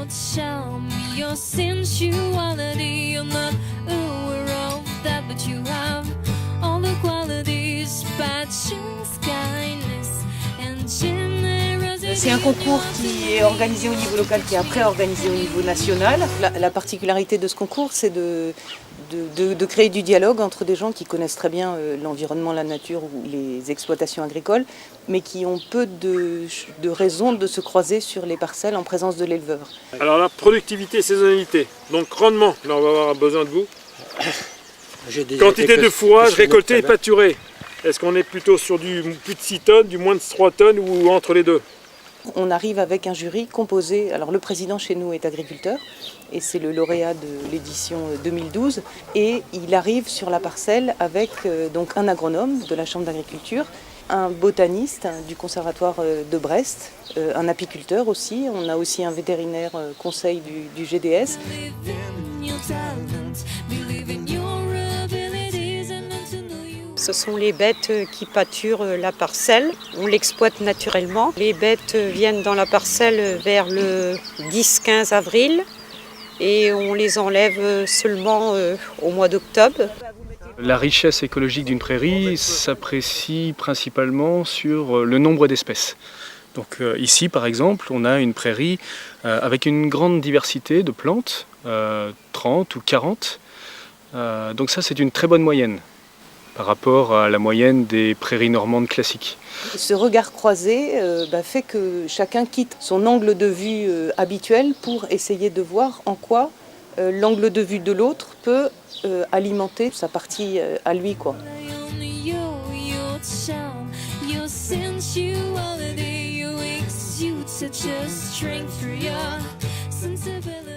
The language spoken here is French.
tell me your sensuality. You're not aware of that, but you have all the qualities, passions, kindness and generosity. C'est un concours qui est organisé au niveau local, qui est après organisé au niveau national. La particularité de ce concours, c'est de créer du dialogue entre des gens qui connaissent très bien l'environnement, la nature ou les exploitations agricoles, mais qui ont peu de raisons de se croiser sur les parcelles en présence de l'éleveur. Alors la productivité, saisonnalité, donc rendement, là on va avoir besoin de vous. Quantité de fourrage récolté et pâturé. Est-ce qu'on est plutôt sur du plus de 6 tonnes, du moins de 3 tonnes ou entre les deux? On arrive avec un jury composé, alors le président chez nous est agriculteur et c'est le lauréat de l'édition 2012 et il arrive sur la parcelle avec donc un agronome de la Chambre d'agriculture, un botaniste du conservatoire de Brest, un apiculteur aussi, on a aussi un vétérinaire conseil du GDS. Ce sont les bêtes qui pâturent la parcelle, on l'exploite naturellement. Les bêtes viennent dans la parcelle vers le 10-15 avril et on les enlève seulement au mois d'octobre. La richesse écologique d'une prairie s'apprécie principalement sur le nombre d'espèces. Donc ici par exemple, on a une prairie avec une grande diversité de plantes, 30 ou 40. Donc ça c'est une très bonne moyenne par rapport à la moyenne des prairies normandes classiques. Ce regard croisé fait que chacun quitte son angle de vue habituel pour essayer de voir en quoi l'angle de vue de l'autre peut alimenter sa partie à lui, quoi. Such a strength for your sensibility.